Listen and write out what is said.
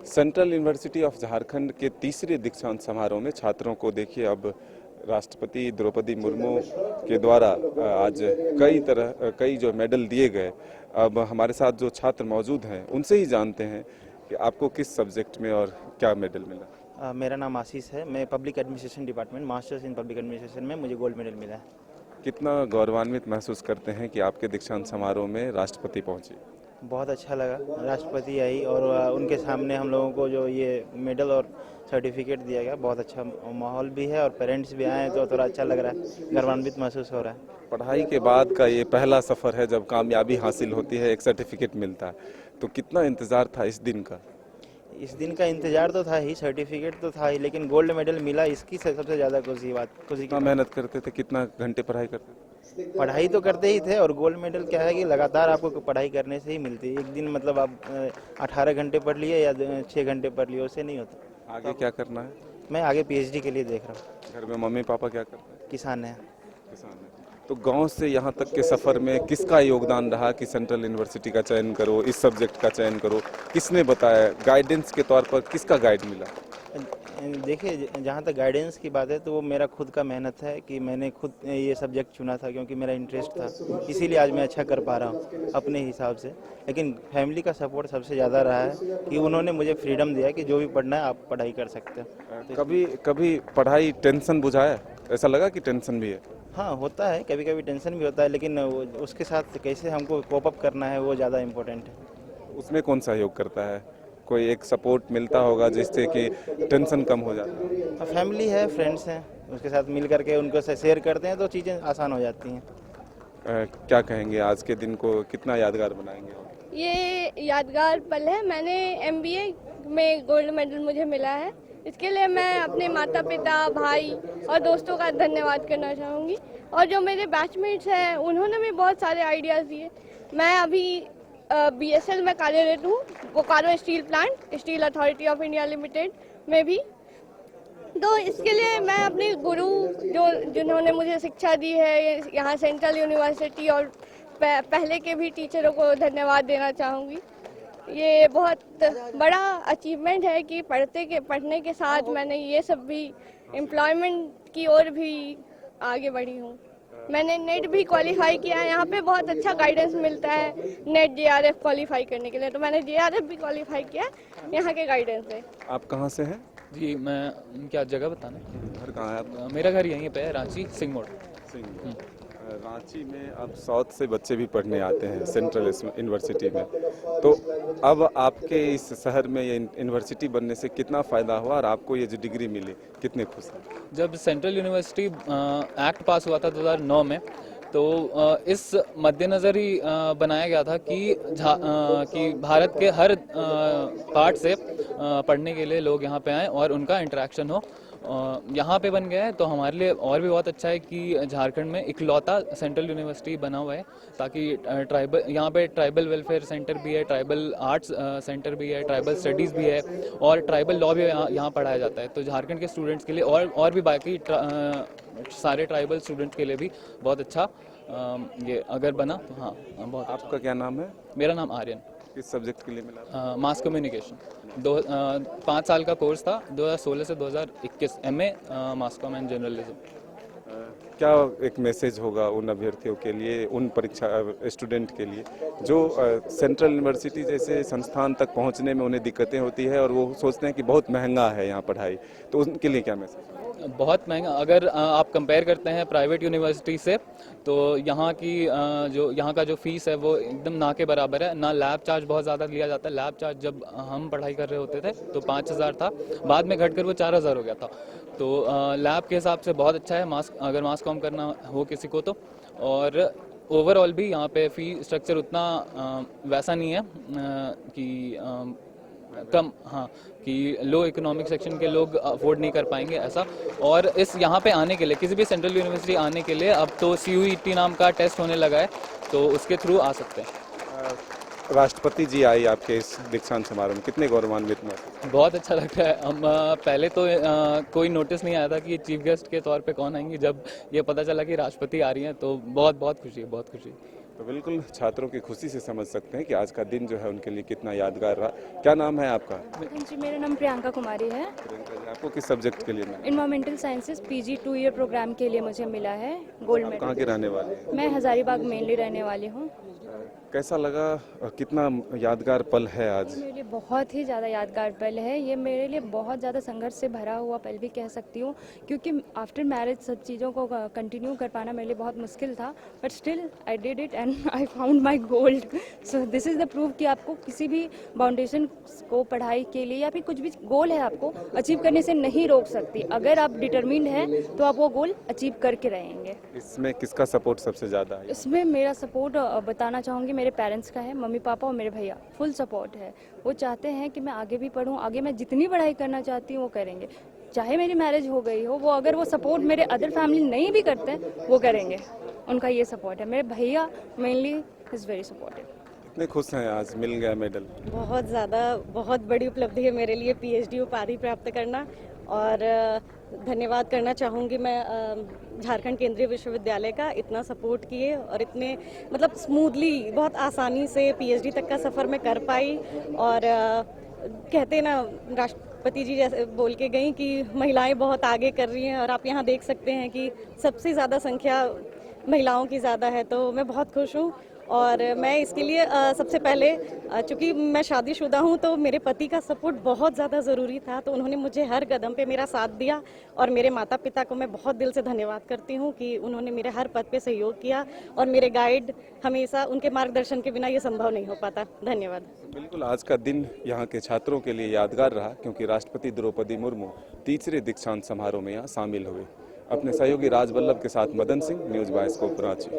Central university of Jharkhand के तीसरे दीक्षांत समारोह में छात्रों को देखिए अब राष्ट्रपति द्रौपदी मुर्मू के द्वारा आज कई जो मेडल दिए गए। अब हमारे साथ जो छात्र मौजूद हैं उनसे ही जानते हैं कि आपको किस सब्जेक्ट में और क्या मेडल मिला। मेरा नाम आशीष है। मैं public administration department masters in public administration में मुझे गोल्ड मेडल मिला है। कितना गौरवान्वित महसूस करते हैं कि आपके दीक्षांत समारोह में राष्ट्रपति पहुंचे? बहुत अच्छा लगा, राष्ट्रपति आई और उनके सामने हम लोगों को जो ये मेडल और सर्टिफिकेट दिया गया, बहुत अच्छा माहौल भी है और पेरेंट्स भी आए हैं तो थोड़ा अच्छा लग रहा है, गर्वान्वित महसूस हो रहा है। पढ़ाई के बाद का ये पहला सफ़र है जब कामयाबी हासिल होती है, एक सर्टिफिकेट मिलता है, तो कितना इंतज़ार था इस दिन का? इस दिन का इंतजार तो था ही, सर्टिफिकेट तो था ही, लेकिन गोल्ड मेडल मिला इसकी सबसे ज़्यादा खुशी की कितना मेहनत करते थे, कितना घंटे पढ़ाई करते थे? पढ़ाई तो करते ही थे और गोल्ड मेडल क्या है कि लगातार आपको पढ़ाई करने से ही मिलती है। एक दिन मतलब आप 18 घंटे पढ़ लिए या 6 घंटे पढ़ लिए, उससे नहीं होता। आगे क्या करना है? मैं आगे पीएचडी के लिए देख रहा हूँ। घर में मम्मी पापा क्या करते हैं? किसान है। किसान है। तो गांव से यहाँ तक के सफ़र में किसका योगदान रहा कि सेंट्रल यूनिवर्सिटी का चयन करो, इस सब्जेक्ट का चयन करो? किसने बताया? गाइडेंस के तौर पर किसका गाइड मिला? देखिए, जहाँ तक गाइडेंस की बात है तो वो मेरा खुद का मेहनत है कि मैंने खुद ये सब्जेक्ट चुना था क्योंकि मेरा इंटरेस्ट था, इसीलिए आज मैं अच्छा कर पा रहा हूँ अपने हिसाब से। लेकिन फैमिली का सपोर्ट सबसे ज़्यादा रहा है कि उन्होंने मुझे फ्रीडम दिया कि जो भी पढ़ना है आप पढ़ाई कर सकते हो। कभी पढ़ाई टेंशन बुझाया? ऐसा लगा कि टेंशन भी है? हाँ, होता है, कभी कभी टेंशन भी होता है, लेकिन उसके साथ कैसे हमको कोप अप करना है वो ज़्यादा इम्पोर्टेंट है। उसमें कौन सहयोग करता है? कोई एक सपोर्ट मिलता होगा जिससे कि टेंशन कम हो जाता है? फैमिली है, फ्रेंड्स हैं, उसके साथ मिल करके उनको से शेयर करते हैं तो चीज़ें आसान हो जाती हैं। क्या कहेंगे, आज के दिन को कितना यादगार बनाएंगे? ये यादगार पल है। मैंने एमबीए में गोल्ड मेडल मुझे मिला है, इसके लिए मैं अपने माता पिता, भाई और दोस्तों का धन्यवाद करना चाहूँगी। और जो मेरे बैचमेट्स हैं उन्होंने भी बहुत सारे आइडियाज़ दिए। मैं अभी बीएसएल में कार्यरत हूँ, Bokaro steel plant, steel authority of India limited में भी। तो इसके लिए मैं अपने गुरु जिन्होंने मुझे शिक्षा दी है यहाँ सेंट्रल यूनिवर्सिटी और पहले के भी टीचरों को धन्यवाद देना चाहूँगी। ये बहुत बड़ा अचीवमेंट है कि पढ़ने के साथ मैंने ये सब भी एम्प्लॉयमेंट की ओर भी आगे बढ़ी हूँ। मैंने नेट भी क्वालिफाई किया है, यहाँ पे बहुत अच्छा गाइडेंस मिलता है नेट जेआरएफ क्वालिफाई करने के लिए, तो मैंने जेआरएफ भी क्वालिफाई किया है यहाँ के गाइडेंस से। आप कहाँ से हैं? जी, मैं क्या जगह बताना? घर कहाँ है आपका? मेरा घर यहीं पे है, रांची सिंह मोड़। रांची में अब साउथ से बच्चे भी पढ़ने आते हैं सेंट्रल यूनिवर्सिटी में, तो अब आपके इस शहर में ये यूनिवर्सिटी बनने से कितना फ़ायदा हुआ और आपको ये जो डिग्री मिली कितने खुश हैं? जब सेंट्रल यूनिवर्सिटी एक्ट पास हुआ था 2009 में, तो इस मद्देनज़र ही बनाया गया था कि भारत के हर पार्ट से पढ़ने के लिए लोग यहाँ पे आएँ और उनका इंटरेक्शन हो। यहाँ पे बन गया है तो हमारे लिए और भी बहुत अच्छा है कि झारखंड में इकलौता सेंट्रल यूनिवर्सिटी बना हुआ है, ताकि यहाँ पे ट्राइबल वेलफेयर सेंटर भी है, ट्राइबल आर्ट्स सेंटर भी है, ट्राइबल स्टडीज़ भी है और ट्राइबल लॉ भी यहाँ पढ़ाया जाता है। तो झारखंड के स्टूडेंट्स के लिए और भी बाकी सारे ट्राइबल स्टूडेंट्स के लिए भी बहुत अच्छा ये अगर बना तो हाँ बहुत अच्छा। आपका क्या नाम है? मेरा नाम आर्यन। किस सब्जेक्ट के लिए मिला? Mass communication. 5 साल का कोर्स था, 2016 से 2021 MA mass com and journalism. क्या एक मैसेज होगा उन अभ्यर्थियों के लिए, उन परीक्षा स्टूडेंट के लिए जो सेंट्रल यूनिवर्सिटी जैसे संस्थान तक पहुंचने में उन्हें दिक्कतें होती है और वो सोचते हैं कि बहुत महंगा है यहाँ पढ़ाई, तो उनके लिए क्या मैसेज? बहुत महंगा, अगर आप कंपेयर करते हैं प्राइवेट यूनिवर्सिटी से, तो यहाँ का जो फीस है वो एकदम ना के बराबर है। ना लैब चार्ज बहुत ज़्यादा लिया जाता है। लैब चार्ज जब हम पढ़ाई कर रहे होते थे तो 5,000 था, बाद में घटकर वो 4,000 हो गया था। तो लैब के हिसाब से बहुत अच्छा है अगर मास कॉम करना हो किसी को तो। और ओवरऑल भी यहाँ पे फ़ी स्ट्रक्चर उतना वैसा नहीं है कि कम, हाँ, कि लो इकोनॉमिक सेक्शन के लोग अफोर्ड नहीं कर पाएंगे ऐसा। और इस यहाँ पे आने के लिए, किसी भी सेंट्रल यूनिवर्सिटी आने के लिए अब तो CUET नाम का टेस्ट होने लगा है, तो उसके थ्रू आ सकते हैं। राष्ट्रपति जी आई आपके इस दीक्षांत समारोह में, कितने गौरवान्वित महसूस? बहुत अच्छा लग रहा है। हम पहले तो कोई नोटिस नहीं आया था कि चीफ गेस्ट के तौर पे कौन आएंगे। जब ये पता चला कि राष्ट्रपति आ रही हैं तो बहुत बहुत खुशी है, बहुत खुशी। तो बिल्कुल छात्रों की खुशी से समझ सकते हैं कि आज का दिन जो है उनके लिए कितना यादगार रहा। क्या नाम है आपका? जी, मेरा नाम प्रियंका कुमारी है। प्रियंका जी, आपको किस सब्जेक्ट के लिए मिला? Environmental sciences PG 2 year programme के लिए मुझे मिला है गोल्ड आप मेडल। कहाँ के रहने वाले हैं? मैं हजारीबाग मेनली रहने वाली हूँ। कैसा लगा और कितना यादगार पल है आज? मेरे लिए बहुत ही ज़्यादा यादगार पल है। ये मेरे लिए बहुत ज़्यादा संघर्ष से भरा हुआ पल भी कह सकती हूँ, क्योंकि आफ्टर मैरिज सब चीज़ों को कंटिन्यू कर पाना मेरे लिए बहुत मुश्किल था, but still I did it and I found my gold. So this is the proof कि आपको किसी भी फाउंडेशन को पढ़ाई के लिए या फिर कुछ भी गोल है आपको अचीव करने से नहीं रोक सकती। अगर आप डिटर्मिन्ड हैं तो आप वो गोल अचीव करके रहेंगे। इसमें किसका सपोर्ट सबसे ज़्यादा है? इसमें मेरा सपोर्ट बताना चाहूँगी मेरे पेरेंट्स का है, मम्मी पापा और मेरे भैया फुल सपोर्ट है। वो चाहते हैं कि मैं आगे भी पढूं, आगे मैं जितनी पढ़ाई करना चाहती हूँ वो करेंगे। चाहे मेरी मैरिज हो गई हो, वो अगर वो सपोर्ट मेरे अदर फैमिली नहीं भी करते हैं वो करेंगे। उनका ये सपोर्ट है। मेरे भैया मेनली इज़ वेरी सपोर्टिव। कितने खुश हैं आज मिल गया मेडल? बहुत ज़्यादा, बहुत बड़ी उपलब्धि है मेरे लिए PhD उपाधि प्राप्त करना। और धन्यवाद करना चाहूँगी मैं झारखंड केंद्रीय विश्वविद्यालय का, इतना सपोर्ट किए और इतने मतलब स्मूथली बहुत आसानी से PhD तक का सफ़र मैं कर पाई। और कहते ना राष्ट्रपति जी जैसे बोल के गई कि महिलाएं बहुत आगे कर रही हैं, और आप यहाँ देख सकते हैं कि सबसे ज़्यादा संख्या महिलाओं की ज़्यादा है, तो मैं बहुत खुश हूँ। और मैं इसके लिए सबसे पहले चूँकि मैं शादीशुदा हूँ तो मेरे पति का सपोर्ट बहुत ज़्यादा ज़रूरी था, तो उन्होंने मुझे हर कदम पे मेरा साथ दिया। और मेरे माता पिता को मैं बहुत दिल से धन्यवाद करती हूँ कि उन्होंने मेरे हर पद पे सहयोग किया, और मेरे गाइड हमेशा, उनके मार्गदर्शन के बिना ये संभव नहीं हो पाता। धन्यवाद। बिल्कुल आज का दिन यहाँ के छात्रों के लिए यादगार रहा, क्योंकि राष्ट्रपति द्रौपदी मुर्मू तीसरे दीक्षांत समारोह में यहाँ शामिल हुए। अपने सहयोगी राजवल्लभ के साथ मदन सिंह, न्यूज़ बायस्कोप रांची।